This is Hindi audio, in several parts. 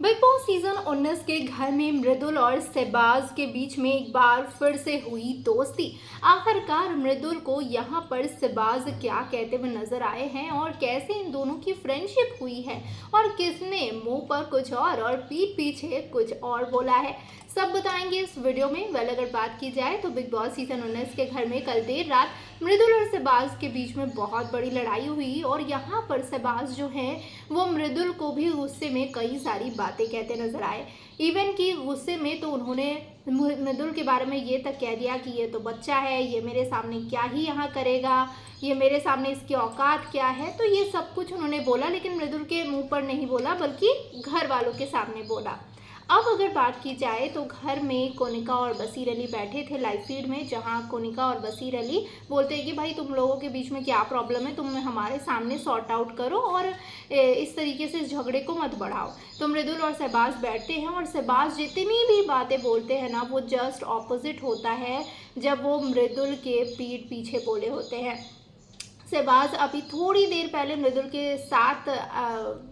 बिग बॉस सीजन 19 के घर में मृदुल और शहबाज के बीच में एक बार फिर से हुई दोस्ती। आखिरकार मृदुल को यहाँ पर शहबाज क्या कहते हुए नजर आए हैं और कैसे इन दोनों की फ्रेंडशिप हुई है और किसने मुंह पर कुछ और पीठ पीछे कुछ और बोला है, सब बताएंगे इस वीडियो में। अगर बात की जाए तो बिग बॉस सीजन 19 के घर में कल देर रात मृदुल और शहबाज के बीच में बहुत बड़ी लड़ाई हुई और यहाँ पर शहबाज जो है वो मृदुल को भी गुस्से में कई सारी बातें कहते नजर आए। इवन कि गुस्से में तो उन्होंने मृदुल के बारे में ये तक कह दिया कि ये तो बच्चा है, ये मेरे सामने क्या ही यहाँ करेगा, ये मेरे सामने इसकी औकात क्या है। तो ये सब कुछ उन्होंने बोला, लेकिन मृदुल के मुंह पर नहीं बोला बल्कि घर वालों के सामने बोला। अब अगर बात की जाए तो घर में कोनिका और बसीर अली बैठे थे लाइव फीड में, जहां कोनिका और बसीर अली बोलते हैं कि भाई तुम लोगों के बीच में क्या प्रॉब्लम है, तुम हमारे सामने सॉर्ट आउट करो और इस तरीके से इस झगड़े को मत बढ़ाओ। तो मृदुल और शहबाज बैठते हैं और शहबाज जितनी भी बातें बोलते हैं ना वो जस्ट ऑपोजिट होता है जब वो मृदुल के पीठ पीछे बोले होते हैं। शहबाज अभी थोड़ी देर पहले मृदुल के साथ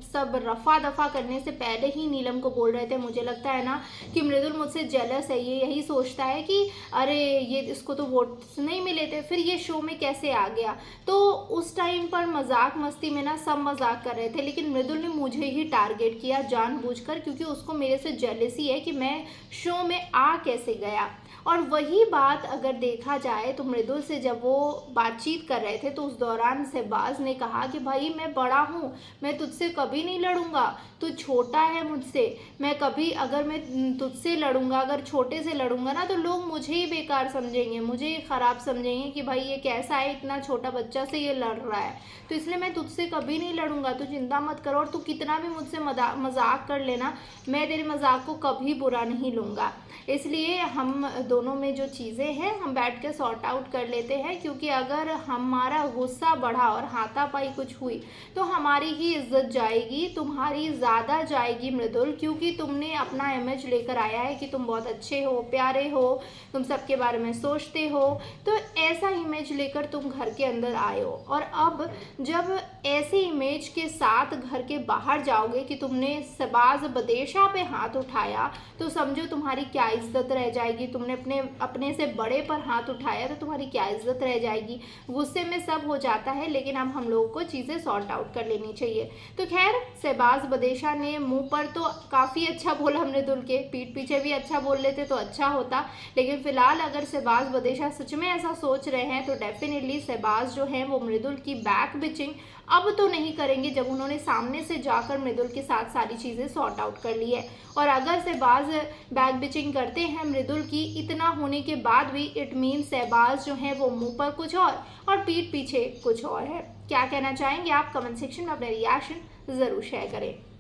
सब रफा दफा करने से पहले ही नीलम को बोल रहे थे, मुझे लगता है ना कि मृदुल मुझसे जेलस है, ये यही सोचता है कि अरे ये इसको तो वोट्स नहीं मिले थे, फिर ये शो में कैसे आ गया। तो उस टाइम पर मजाक मस्ती में ना सब मजाक कर रहे थे, लेकिन मृदुल ने मुझे ही टारगेट किया जानबूझकर, क्योंकि उसको मेरे से जेलसी है कि मैं शो में आ कैसे गया। और वही बात अगर देखा जाए तो मृदुल से जब वो बातचीत कर रहे थे तो उस दौरान शहबाज ने कहा कि भाई मैं बड़ा हूँ, मैं तुझसे कभी नहीं लड़ूंगा, तू छोटा है मुझसे, मैं कभी अगर मैं तुझसे लड़ूंगा, अगर छोटे से लड़ूंगा ना तो लोग मुझे ही बेकार समझेंगे, मुझे ही ख़राब समझेंगे कि भाई ये कैसा है, इतना छोटा बच्चा से ये लड़ रहा है, तो इसलिए मैं तुझसे कभी नहीं लड़ूंगा, तू चिंता मत करो। और तू कितना भी मुझसे मजाक कर लेना, मैं तेरे मजाक को कभी बुरा नहीं लूँगा। इसलिए हम दोनों में जो चीज़ें हैं हम बैठ के सॉर्ट आउट कर लेते हैं, क्योंकि अगर हमारा गुस्सा बढ़ा और हाथापाई कुछ हुई तो हमारी ही इज्जत जाएगी, तुम्हारी ज़्यादा जाएगी मृदुल, क्योंकि तुमने अपना इमेज लेकर आया है कि तुम बहुत अच्छे हो, प्यारे हो, तुम सबके बारे में सोचते हो, तो ऐसा इमेज लेकर तुम घर के अंदर आए हो। और अब जब ऐसे इमेज के साथ घर के बाहर जाओगे कि तुमने शहबाज बदेशा पे हाथ उठाया तो समझो तुम्हारी क्या इज्जत रह जाएगी। तुमने अपने से बड़े पर हाथ उठाया तो तुम्हारी क्या इज्जत रह जाएगी। गुस्से में सब हो जाता है, लेकिन अब हम लोगों को चीज़ें सॉर्ट आउट कर लेनी चाहिए। तो खैर शहबाज बदेशा ने मुंह पर तो काफ़ी अच्छा बोला, मृदुल के पीठ पीछे भी अच्छा बोल लेते तो अच्छा होता, लेकिन फिलहाल अगर शहबाज बदेशा सच में ऐसा सोच रहे हैं तो डेफिनेटली शहबाज जो है वो मृदुल की बैक बिचिंग अब तो नहीं करेंगे, जब उन्होंने सामने से जाकर मृदुल के साथ सारी चीज़ें सॉर्ट आउट कर ली है। और अगर शहबाज बैक बिचिंग करते हैं मृदुल की इतना होने के बाद भी, इट मीन शहबाज जो है वो मुंह पर कुछ और पीठ पीछे कुछ और है। क्या कहना चाहेंगे आप? कमेंट सेक्शन में अपने रिएक्शन ज़रूर शेयर करें।